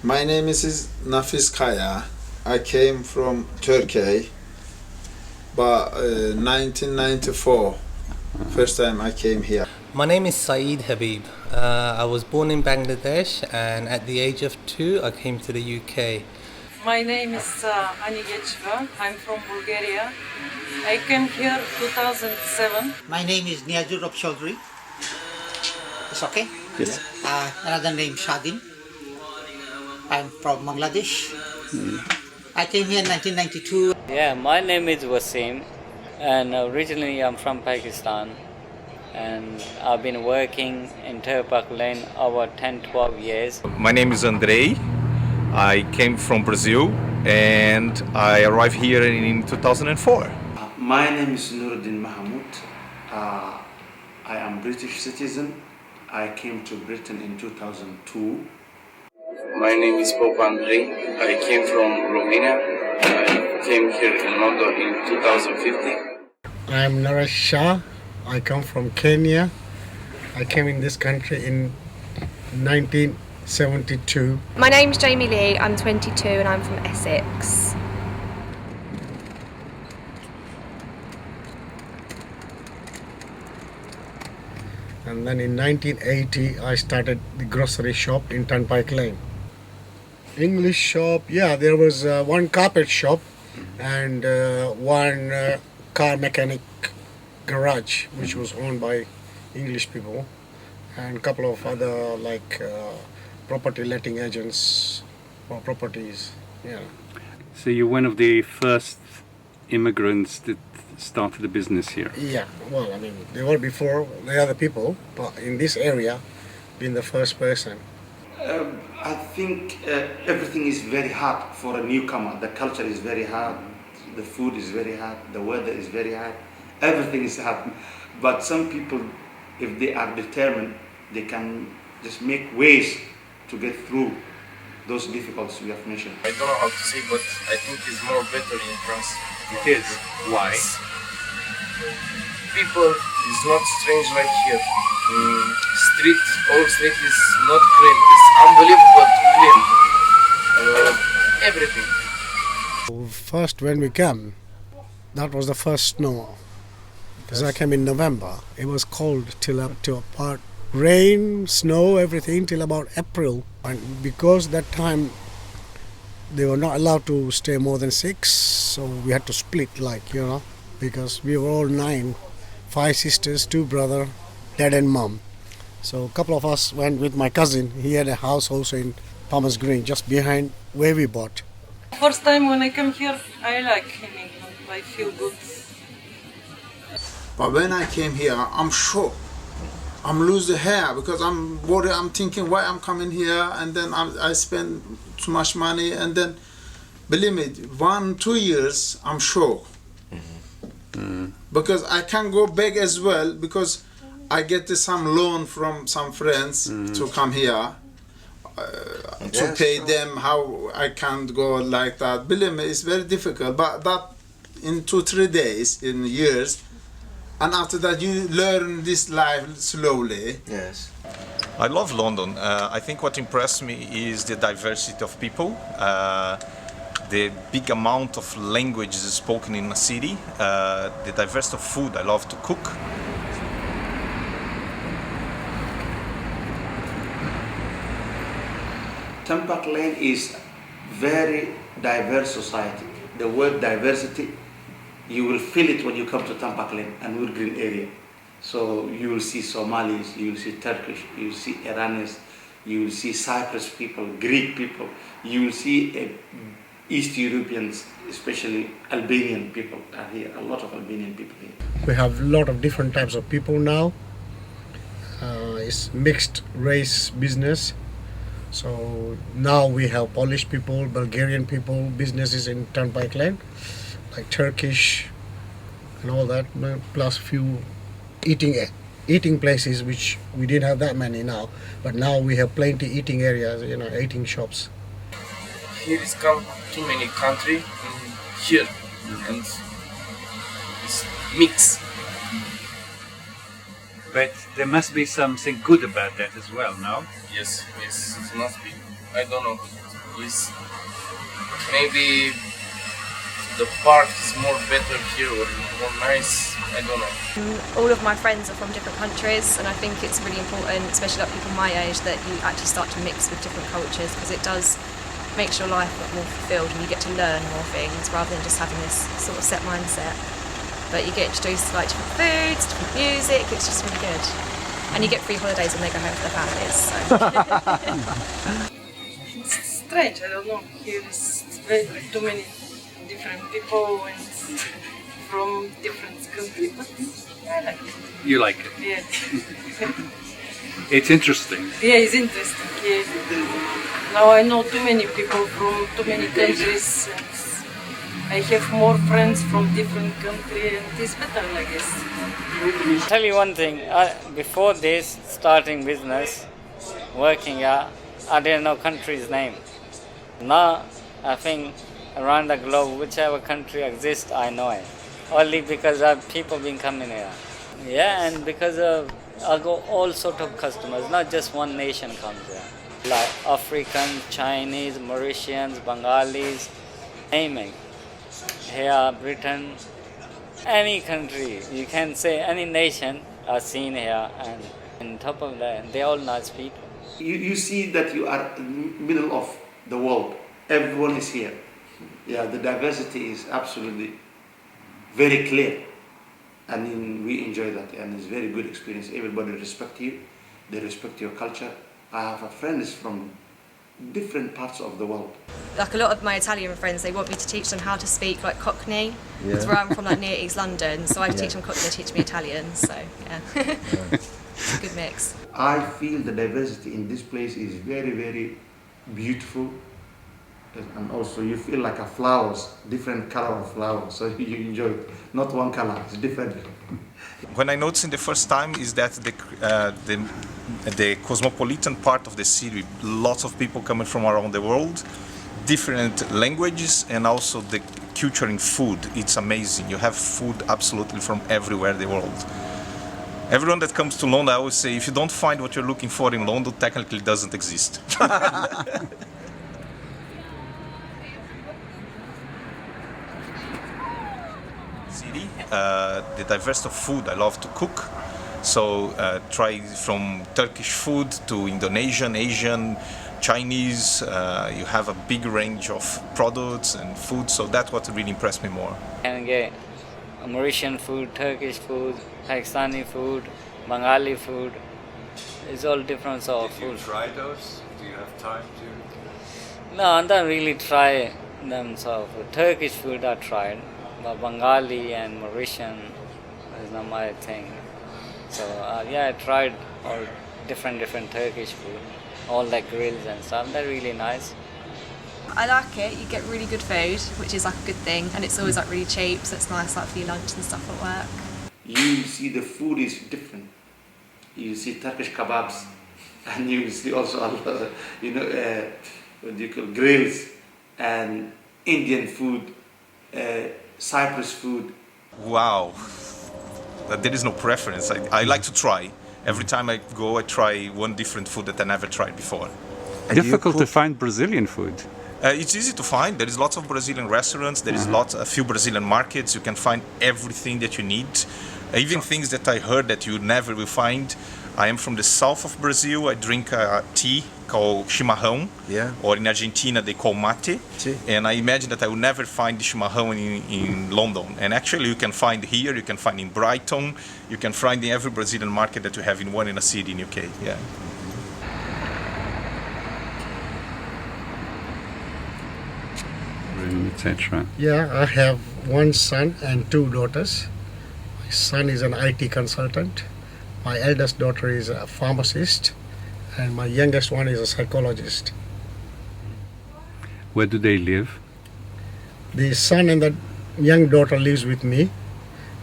My name is Nafis Kaya. I came from Turkey, but 1994, first time I came here. My name is Saeed Habib. I was born in Bangladesh, and at the age of 2 I came to the UK. My name is Ani Geçva. I'm from Bulgaria. I came here 2007. My name is Niazur Rob Chaudhry. It's okay? Yes. Another name Shadin. I'm from Bangladesh. I came here in 1992. Yeah, my name is Wasim, and originally I'm from Pakistan, and I've been working in Turnpike Lane over 10-12 years. My name is Andrei. I came from Brazil and I arrived here in 2004. My name is Nuruddin Mahmoud. I am British citizen. I came to Britain in 2002. My name is Pope Andrei. I came from Romania. I came here in London in 2015. I'm Naresh Shah. I come from Kenya. I came in this country in 1972. My name's Jamie Lee. I'm 22 and I'm from Essex. And then in 1980, I started the grocery shop in Turnpike Lane. English shop, yeah, there was one carpet shop and one car mechanic garage, which was owned by English people, and a couple of other property letting agents for properties. Yeah. So you're one of the first immigrants that started a business here? Yeah, well, I mean, they were before the other people, but in this area, being the first person. I think everything is very hard for a newcomer. The culture is very hard, the food is very hard, the weather is very hard, everything is hard. But some people, if they are determined, they can just make ways to get through those difficulties we have mentioned. I don't know how to say, but I think it's more better in France. It is. Why? People is not strange like here. All street is not clean. It's unbelievable clean. Everything. First, when we came, that was the first snow. Because I came in November. It was cold till up to about rain, snow, everything till about April. And because that time they were not allowed to stay more than 6, so we had to split, because we were all 9, 5 sisters, 2 brothers, dad and mom. So a couple of us went with my cousin. He had a house also in Palmer's Green, just behind where we bought. First time when I come here, I like in England. I feel good. But when I came here, I'm shocked. I'm losing hair because I'm worried. I'm thinking why I'm coming here, and then I spend too much money, and then believe me, 1-2 years I'm sure. Because I can go back as well, because I get some loan from some friends to come here to pay them. How I can't go like that, believe me, it's very difficult. But that in 2-3 days, in years, and after that you learn this life slowly. Yes. I love London. I think what impressed me is the diversity of people, the big amount of languages spoken in a city, the diversity of food. I love to cook. Turnpike Lane is very diverse society. The word diversity, you will feel it when you come to Turnpike Lane and Wood Green area. So you will see Somalis, you will see Turkish, you will see Iranians, you will see Cyprus people, Greek people, you will see East Europeans, especially Albanian people are here, a lot of Albanian people here. We have a lot of different types of people now. It's mixed race business. So now we have Polish people, Bulgarian people, businesses in Turnpike Lane, like Turkish and all that, plus few eating places, which we didn't have that many now, but now we have plenty eating areas, eating shops. Here is come too many country here, and it's mix. But there must be something good about that as well, no? Yes, it must be. I don't know. is maybe the park is more better here or more nice. I don't know. All of my friends are from different countries, and I think it's really important, especially like people my age, that you actually start to mix with different cultures, because it does makes your life a lot more fulfilled and you get to learn more things rather than just having this sort of set mindset. But you get introduced to like different foods, different music, it's just really good. And you get free holidays when they go home to their families. So. It's strange, I don't know. Here is too many different people and from different countries, but I like it. You like it? Yeah. It's interesting. Yeah, it's interesting. Yeah. Now I know too many people from too many countries. And I have more friends from different countries, and it's better, I guess. I'll tell you one thing. Before this, starting business, working, I didn't know country's name. Now, I think around the globe, whichever country exists, I know it. Only because of people been coming here. Yeah, and because of I got all sort of customers, not just one nation comes here. Like Africans, Chinese, Mauritians, Bengalis, aiming. Here, Britain, any country, you can say any nation are seen here, and on top of that, they're all nice people. You see that you are in the middle of the world. Everyone is here. Yeah, the diversity is absolutely very clear. And we enjoy that, and it's a very good experience. Everybody respects you, they respect your culture. I have friends from different parts of the world. Like a lot of my Italian friends, they want me to teach them how to speak like Cockney, because where I'm from, like near East London, so I teach them Cockney, they teach me Italian, so yeah. It's a good mix. I feel the diversity in this place is very, very beautiful. And also you feel like a flowers, different color of flowers, so you enjoy it. Not one color, it's different. When I noticed in the first time is that the cosmopolitan part of the city, lots of people coming from around the world, different languages, and also the culture in food. It's amazing. You have food absolutely from everywhere in the world. Everyone that comes to London, I always say, if you don't find what you're looking for in London, technically it doesn't exist. The diversity of food, I love to cook, so try from Turkish food to Indonesian, Asian, Chinese. You have a big range of products and food, so that's what really impressed me more. And get Mauritian food, Turkish food, Pakistani food, Bengali food. It's all different sort of food. Did you try those? Do you have time to? No, I don't really try them sort of food. Turkish food I tried. But Bengali and Mauritian is not my thing. So I tried all different Turkish food, all like grills and stuff. They're really nice. I like it. You get really good food, which is like a good thing, and it's always like really cheap, so it's nice like for your lunch and stuff at work. You see the food is different. You see Turkish kebabs, and you see also what do you call grills, and Indian food. Cyprus food. Wow, there is no preference. I like to try. Every time I go, I try one different food that I never tried before. Difficult to find Brazilian food. It's easy to find. There is lots of Brazilian restaurants. There is a few Brazilian markets. You can find everything that you need. Even things that I heard that you never will find. I am from the south of Brazil. I drink a tea called chimarrão, or in Argentina they call mate. And I imagine that I will never find the chimarrão in London. And actually you can find here, you can find in Brighton, you can find in every Brazilian market that you have in a city in UK. Yeah. Room, etc. Yeah, I have one son and two daughters. My son is an IT consultant. My eldest daughter is a pharmacist, and my youngest one is a psychologist. Where do they live? The son and the young daughter lives with me.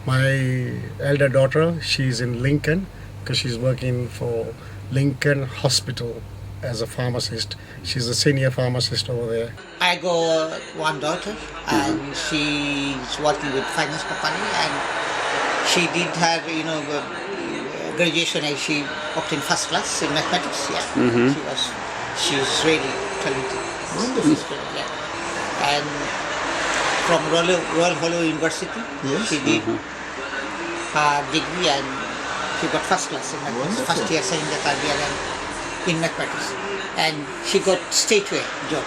My elder daughter, she's in Lincoln because she's working for Lincoln Hospital as a pharmacist. She's a senior pharmacist over there. I got one daughter, and she's working with finance company, and she did have, graduation, and she obtained first class in mathematics. Yeah, she was she's really talented. Wonderful. Yeah. And from Royal Hollow University, Yes. she did her degree and she got first class in mathematics, Wonderful. first year, second year, third year, and in mathematics. And she got statewide job.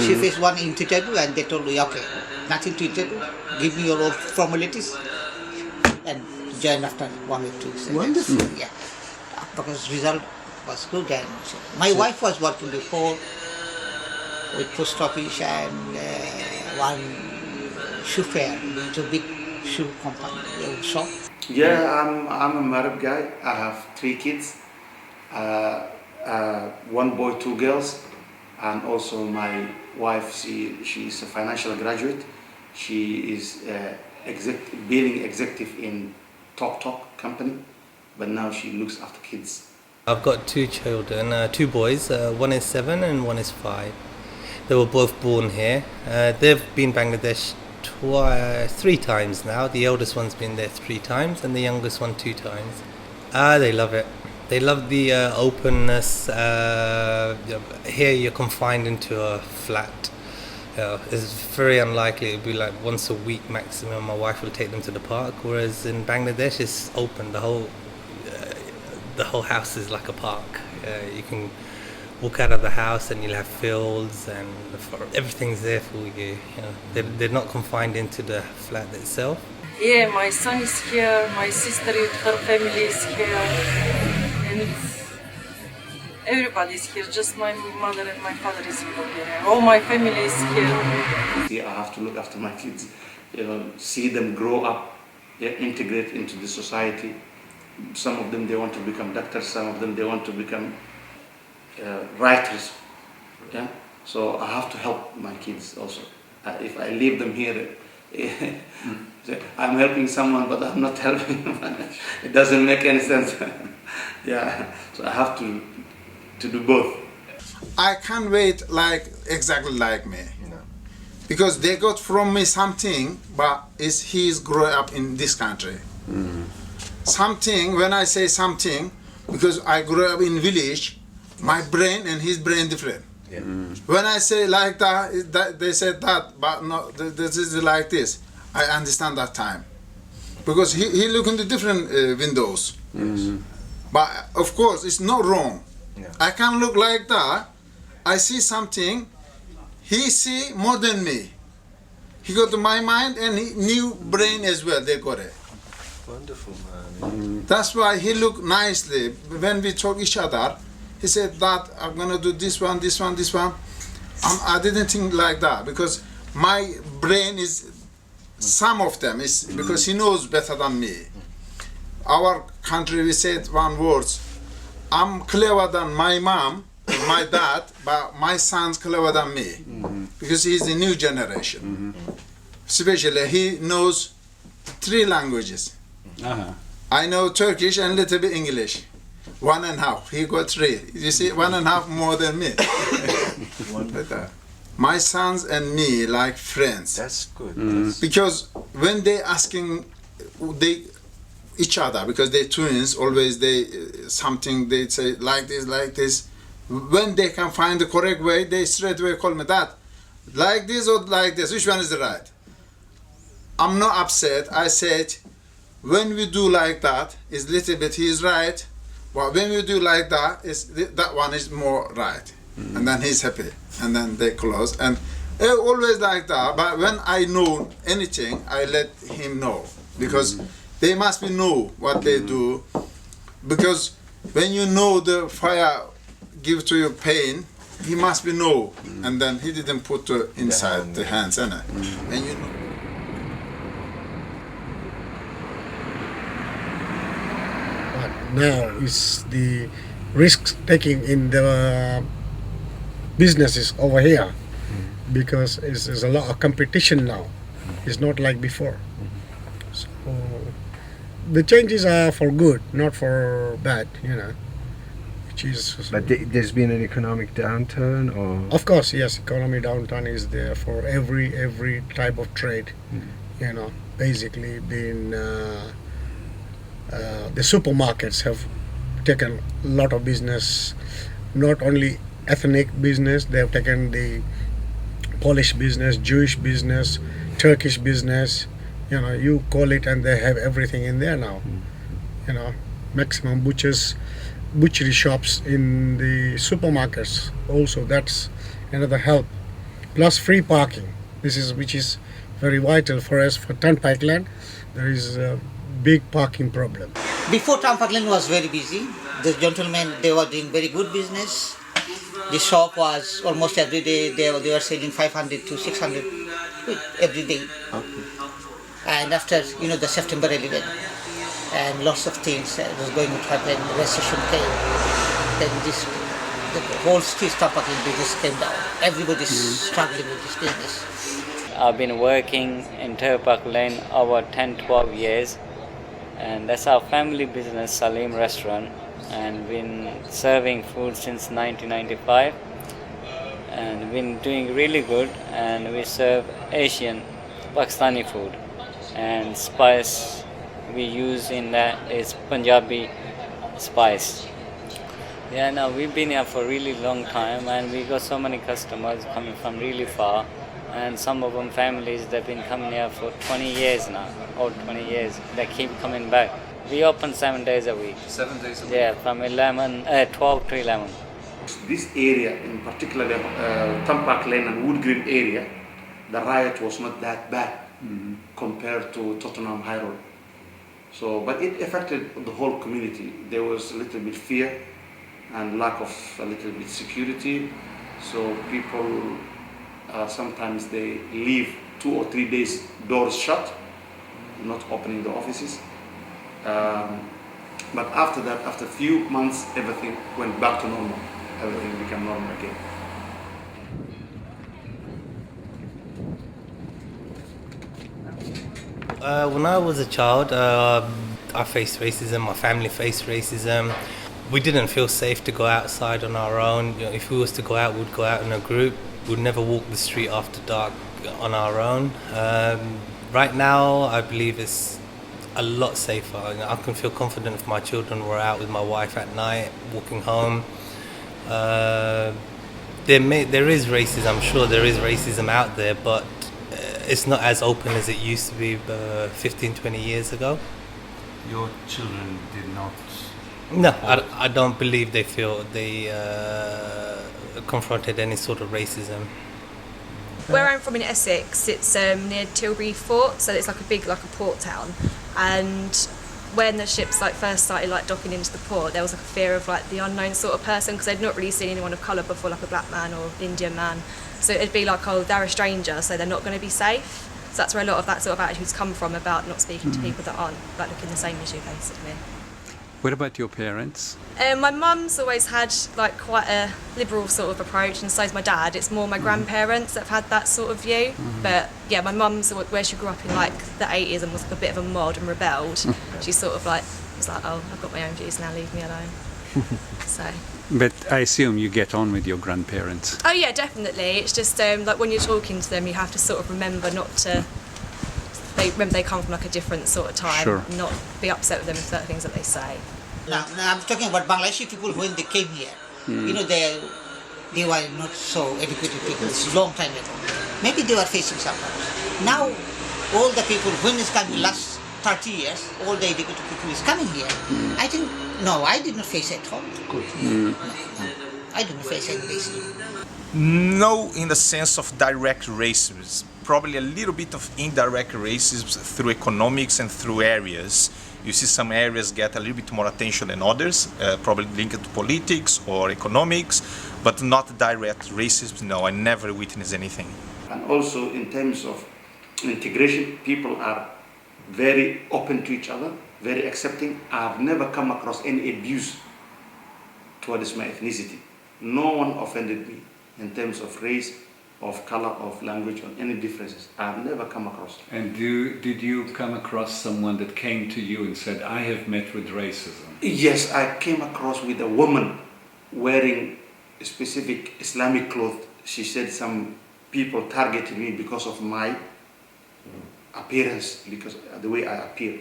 She faced one interview and they told me, okay, nothing to interview, give me your old formalities and join after 1 or 2 weeks. Wonderful. Yeah, because result was good. And so my wife was working before with post office and one shoe fair, it's a big shoe company, shop. Yeah, I'm a married guy. I have 3 kids, 1 boy, 2 girls, and also my wife. She's a financial graduate. She is billing executive in Talk company, but now she looks after kids. I've got 2 children, 2 boys. One is 7 and one is 5. They were both born here. They've been Bangladesh 3 times now. The eldest one's been there 3 times and the youngest one 2 times. They love it. They love the openness. Here you're confined into a flat. It's very unlikely. It'll be like once a week maximum. My wife will take them to the park, whereas in Bangladesh it's open. The whole house is like a park. You can walk out of the house and you'll have fields and everything's there for you. They're not confined into the flat itself. Yeah, my son is here, my sister with her family is here, and everybody's here, just my mother and my father is here. All my family is here. I have to look after my kids, see them grow up, integrate into the society. Some of them, they want to become doctors, some of them, they want to become writers. Yeah? So I have to help my kids also. If I leave them here, I'm helping someone, but I'm not helping them. It doesn't make any sense. Yeah, so I have to do both. I can't wait exactly like me, because they got from me something, but he's growing up in this country. Something, when I say something, because I grew up in village, my brain and his brain different. Yeah. When I say like that, they said that, but no, this is like this. I understand that time, because he look into different windows. But of course, it's not wrong. Yeah. I can look like that. I see something. He see more than me. He got my mind and he new brain as well. They got it. Wonderful, man. That's why he look nicely. When we talk each other, he said that I'm gonna do this one, this one, this one. I didn't think like that, because my brain is, some of them is, because he knows better than me. Our country, we said one words, I'm clever than my mom, my dad, but my son's clever than me, because he's a new generation. Especially he knows 3 languages. I know Turkish and little bit English. 1.5. He got 3. You see, 1.5 more than me. My sons and me like friends. That's good. Because when they asking each other, because they twins, always they something they say like this. When they can find the correct way, they straight away call me that. Like this or like this, which one is the right? I'm not upset. I said, when we do like that, it's little bit he's right. But when we do like that, that one is more right. And then he's happy. And then they close. And always like that. But when I know anything, I let him know. Because they must be know what they do. Because when you know the fire give to you pain, he must be know. And then he didn't put inside the hands. And you know. Now is the risk taking in the businesses over here, because there's a lot of competition now. It's not like before. So the changes are for good, not for bad, which is. But there's been an economic downturn, or? Of course, yes, economic downturn is there for every type of trade. Basically been. The supermarkets have taken a lot of business, not only ethnic business. They've taken the Polish business, Jewish business, Turkish business. You know, you call it, and they have everything in there now. You know, maximum butchery shops in the supermarkets. Also, that's another help. Plus free parking. Which is very vital for us for Turnpike Lane. There is a big parking problem. Before Turnpike Lane was very busy. The gentlemen, they were doing very good business. The shop was almost every day, they were selling 500 to 600 every day. Okay. And after, the September 11, and lots of things was going to happen, recession came, then the whole street Turnpike Lane business came down. Everybody's struggling with this business. I've been working in Turnpike Lane over 10-12 years, and that's our family business, Salim Restaurant, and been serving food since 1995, and been doing really good. And we serve Asian, Pakistani food, and spice we use in that is Punjabi spice. Yeah, no, we've been here for a really long time, and we got so many customers coming from really far, and some of them families that've been coming here for 20 years now, or 20 years. They keep coming back. We open 7 days a week. 7 days a week? Yeah, from 12 to 11. This area, in particular Turnpike Lane and Wood Green area, the riot was not that bad compared to Tottenham High Road. So, but it affected the whole community. There was a little bit fear and lack of a little bit security. So people sometimes they leave 2 or 3 days doors shut, not opening the offices. But after that, after a few months, everything went back to normal. Everything became normal again. When I was a child, I faced racism, my family faced racism. We didn't feel safe to go outside on our own. You know, if we was to go out, we'd go out in a group. We'd never walk the street after dark on our own. Right now, I believe it's a lot safer. You know, I can feel confident if my children were out with my wife at night, walking home. There is racism, I'm sure there is racism out there, but it's not as open as it used to be 15, 20 years ago. Your children did not? No, I don't believe they confronted any sort of racism. Where I'm from in Essex, it's near Tilbury Fort, so it's like a port town. And when the ships first started docking into the port, there was a fear of the unknown sort of person, because they'd not really seen anyone of colour before, like a black man or Indian man. So it'd be oh, they're a stranger, so they're not going to be safe. So that's where a lot of that sort of attitudes come from, about not speaking to people that aren't looking the same as you, basically. What about your parents? My mum's always had quite a liberal sort of approach, and so's my dad. It's more my grandparents that have had that sort of view. But yeah, my mum's, where she grew up in the 80s and was a bit of a mod and rebelled, she sort of was oh, I've got my own views now, leave me alone. So. But I assume you get on with your grandparents. Oh yeah, definitely. It's just when you're talking to them, you have to sort of remember not to. They come from a different sort of time. Sure. Not be upset with them for certain things that they say. Now I'm talking about Bangladeshi people when they came here. They were not so educated people. It's a long time ago. Maybe they were facing some problems. Now all the people when it's coming last 30 years, all the educated people is coming here. I think I did not face it at all. Good. No, I didn't face any racism. No, in the sense of direct racism. Probably a little bit of indirect racism through economics and through areas. You see some areas get a little bit more attention than others, probably linked to politics or economics, but not direct racism. No, I never witnessed anything. And also in terms of integration, people are very open to each other, very accepting. I've never come across any abuse towards my ethnicity. No one offended me in terms of race, of color, of language, or any differences. I've never come across. And did you come across someone that came to you and said, I have met with racism? Yes, I came across with a woman wearing a specific Islamic cloth. She said some people targeted me because of my appearance, because of the way I appear.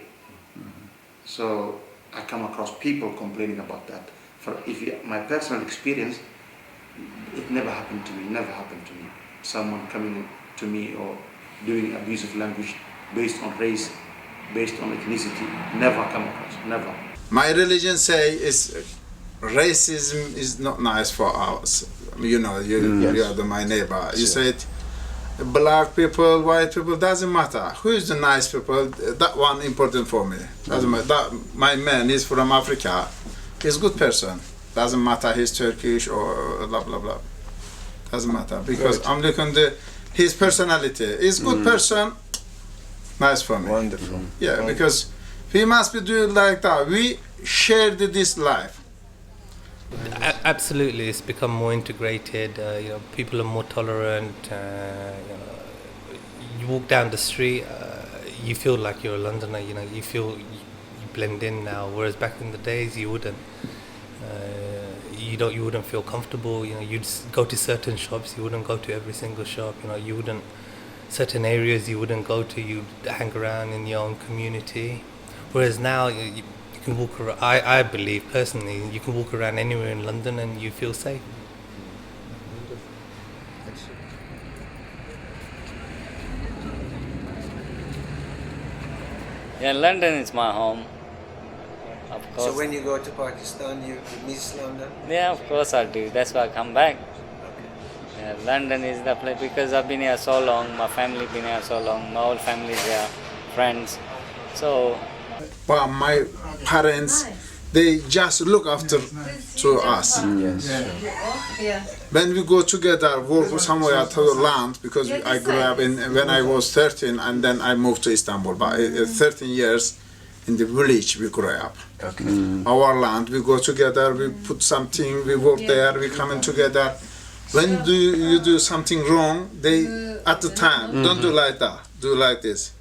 So I come across people complaining about that. My personal experience, It never happened to me, never happened to me. Someone coming to me or doing abusive language based on race, based on ethnicity, never come across, never. My religion say is racism is not nice for us. You know, you are my neighbor. You said black people, white people, doesn't matter. Who is the nice people? That one important for me. Doesn't matter. That, my man is from Africa. He's a good person. Doesn't matter he's Turkish or blah blah blah. Doesn't matter because I'm looking at his personality. He's good person. Nice for me. Wonderful. Yeah, Wonderful. because we must be doing like that. We shared this life. Absolutely, it's become more integrated. People are more tolerant. You walk down the street, you feel like you're a Londoner. You feel you blend in now. Whereas back in the days, you wouldn't. You wouldn't feel comfortable. You'd go to certain shops. You wouldn't go to every single shop. You wouldn't. Certain areas you wouldn't go to. You'd hang around in your own community. Whereas now you can walk around. I believe personally, you can walk around anywhere in London and you feel safe. Yeah, London is my home. Of course. So when you go to Pakistan, you miss London? Yeah, of course I do. That's why I come back. Yeah, London is the place because I've been here so long. My family been here so long. My whole family is here, friends. So. Well, my parents, they just look after to us. When we go together, work somewhere to the land, because I grew up when I was 13, and then I moved to Istanbul. But 13 years in the village we grew up. Okay. Our land, we go together, we put something, we work there, we come in together. When you do something wrong, they at the time don't do like that, do like this.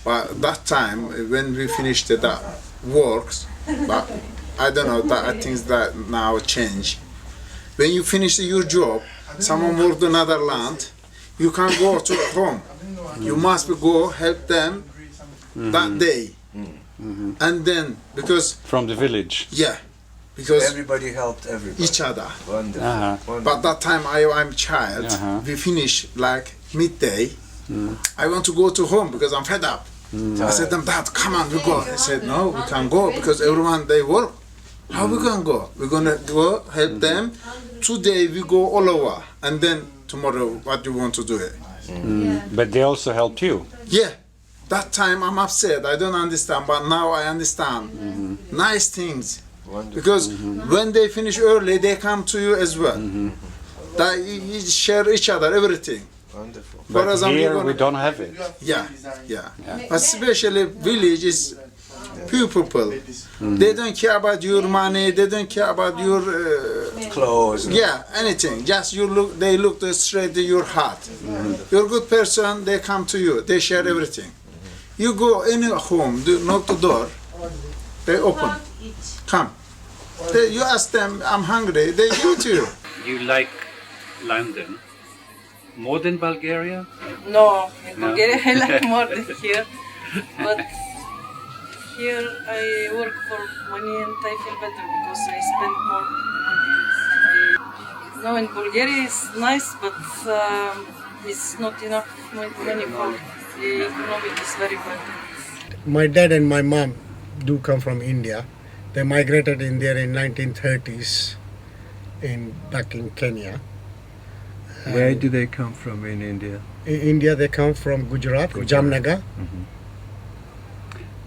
But that time when we finished that works, but I don't know, that I think that now change. When you finish your job, someone worked another land, you can't go to home. You must go help them that day. And then because from the village. Yeah. Because everybody helped everybody. Each other. Wonderful. Wonderful. But that time I'm a child. We finish like midday. I want to go to home because I'm fed up. I said to them, Dad, come on, we go. I said, no, we can't go because everyone they work. How we can go? We're gonna go help them. Today we go all over, and then tomorrow what you want to do it. But they also helped you. Yeah. That time I'm upset. I don't understand, but now I understand. Nice things. Wonderful. Because when they finish early, they come to you as well. They share each other everything. Wonderful. But here we don't have it. Yeah. But especially village is few people. They don't care about your money. They don't care about your clothes. Yeah, anything. Just you look. They look straight to your heart. You're a good person. They come to you. They share everything. You go in a home, knock the door. They open. Come. You ask them, I'm hungry, they give it to you. You like London more than Bulgaria? No, in Bulgaria I like more than here. But here I work for money and I feel better because I spend more money. No, in Bulgaria it's nice, but it's not enough money for the economy is very bad. My dad and my mom do come from India. They migrated in there in 1930s back in Kenya. Where do they come from in India? In India they come from Gujarat. Jamnagar.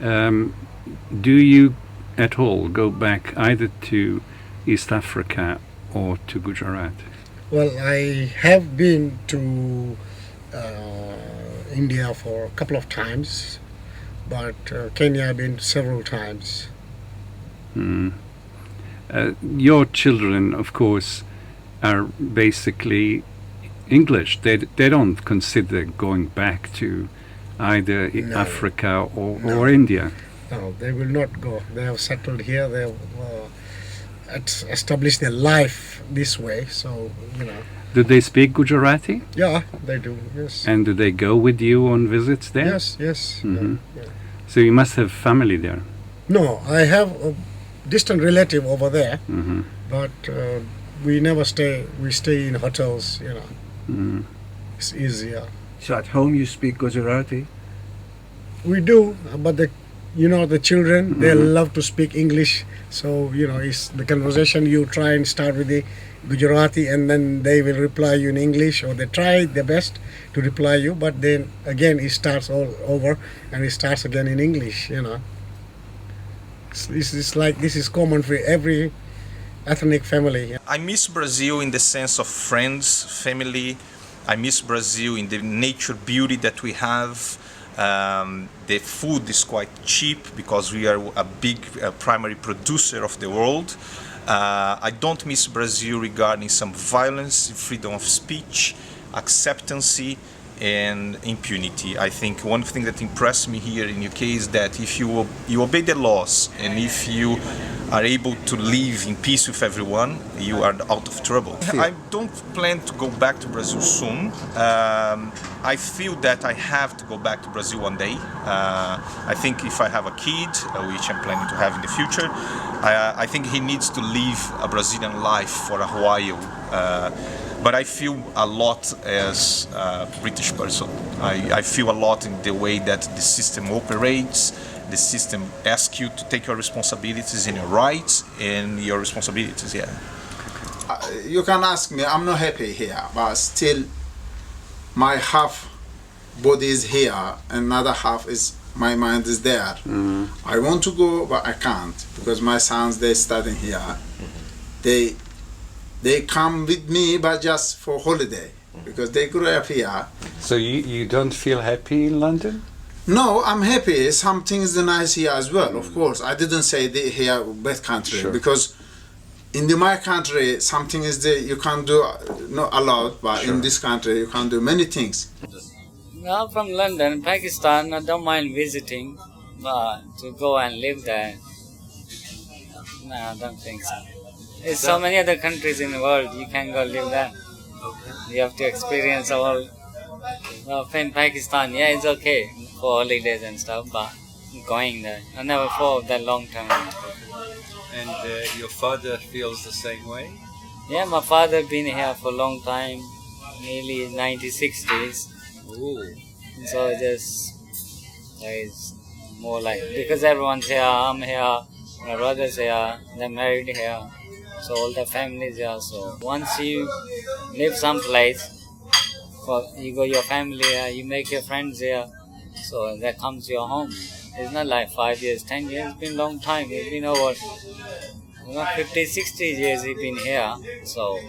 Do you at all go back either to East Africa or to Gujarat? Well, I have been to India for a couple of times, but Kenya I've been several times. Your children, of course, are basically English. They don't consider going back to either Africa or India. No, they will not go. They have settled here. They have established their life this way. So, Do they speak Gujarati? Yeah, they do. Yes. And do they go with you on visits there? Yes. Yeah. So you must have family there. No, I have a distant relative over there, but we never stay. We stay in hotels. It's easier. So at home you speak Gujarati? We do, but the children, they love to speak English. So, it's the conversation you try and start with the Gujarati, and then they will reply you in English, or they try their best to reply you, but then again it starts all over and it starts again in English, It's like this is common for every ethnic family. I miss Brazil in the sense of friends, family. I miss Brazil in the nature beauty that we have. The food is quite cheap because we are a big primary producer of the world. I don't miss Brazil regarding some violence, freedom of speech, acceptance, and impunity. I think one thing that impressed me here in UK is that if you obey the laws and if you are able to live in peace with everyone, you are out of trouble. I don't plan to go back to Brazil soon. I feel that I have to go back to Brazil one day. I think if I have a kid, which I'm planning to have in the future, I think he needs to live a Brazilian life for a while. But I feel a lot as a British person. I feel a lot in the way that the system operates. The system asks you to take your responsibilities and your rights and your responsibilities, You can ask me, I'm not happy here, but still my half body is here and another half is, my mind is there. I want to go, but I can't because my sons, they're studying here. They come with me, but just for holiday, because they grew up here. So you don't feel happy in London? No, I'm happy. Something is nice here as well, of course. I didn't say here bad country, because in my country, something is there you can do, not allowed, but in this country you can do many things. Now from London, Pakistan, I don't mind visiting, but to go and live there, no, I don't think so. There's so many other countries in the world, you can go live there. You have to experience all. In Pakistan, yeah, it's okay for holidays and stuff, but going there, I never thought of that long term. And your father feels the same way? Yeah, my father been here for a long time, nearly 1960s. Ooh. So it's more like, because everyone's here, I'm here, my brother's here, they're married here. So all the families here. So once you live someplace, you go your family here, you make your friends here. So that comes your home. It's not like 5 years, 10 years. It's been a long time. It's been over 50, 60 years. He's been here. So.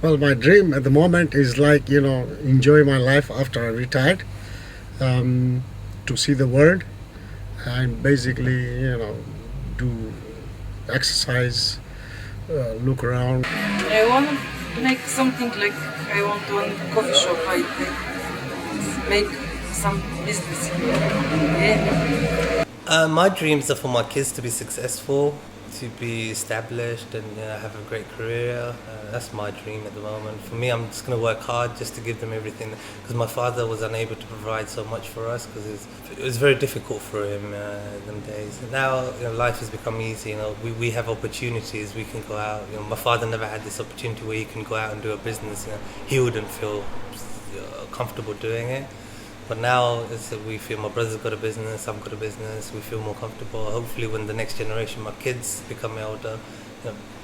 Well, my dream at the moment is like enjoy my life after I retired. To see the world and basically do exercise, look around. I want to make something like I want to own a coffee shop. I make some business. Yeah. My dreams are for my kids to be successful, to be established and have a great career. That's my dream at the moment. For me, I'm just going to work hard just to give them everything, because my father was unable to provide so much for us because it was very difficult for him in them days. Now life has become easy. We have opportunities. We can go out. My father never had this opportunity where he can go out and do a business. He wouldn't feel comfortable doing it. But now we feel my brother's got a business, I've got a business, we feel more comfortable. Hopefully when the next generation, my kids become elder,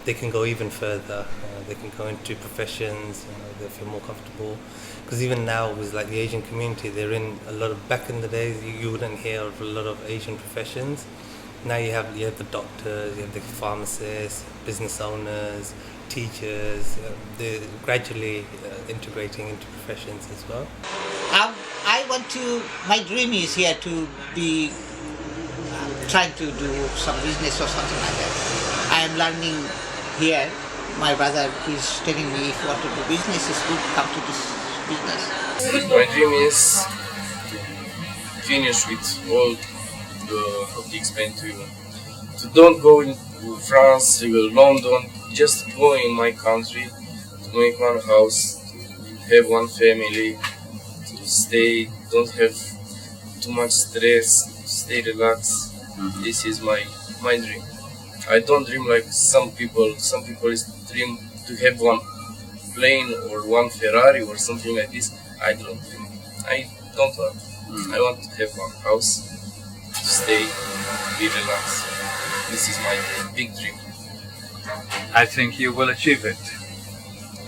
they can go even further. They can go into professions, they feel more comfortable. Because even now with like the Asian community, they're in a lot of, back in the days you wouldn't hear of a lot of Asian professions. Now you have the doctors, you have the pharmacists, business owners, teachers. They're gradually integrating into professions as well. My dream is here to be trying to do some business or something like that. I am learning here. My brother is telling me if you want to do business, it's good to come to this business. My dream is to finish with all how to explain to you. To don't go in France, London, just go in my country, to make one house, to have one family, to stay, don't have too much stress, stay relaxed. This is my dream. I don't dream like some people. Some people dream to have one plane or one Ferrari or something like this. I don't dream. I don't want. I want to have one house, to stay, be relaxed. This is my big dream. I think you will achieve it.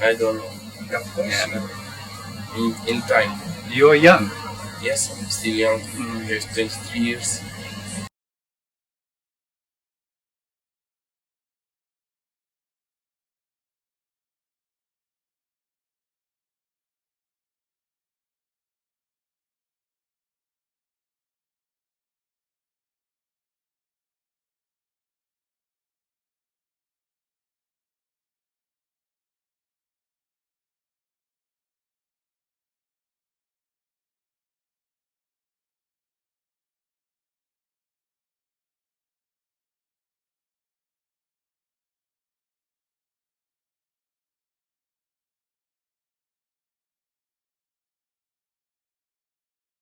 I don't know. Of course. Yeah. In time. You're young. Yes, I'm still young. I have 23 years.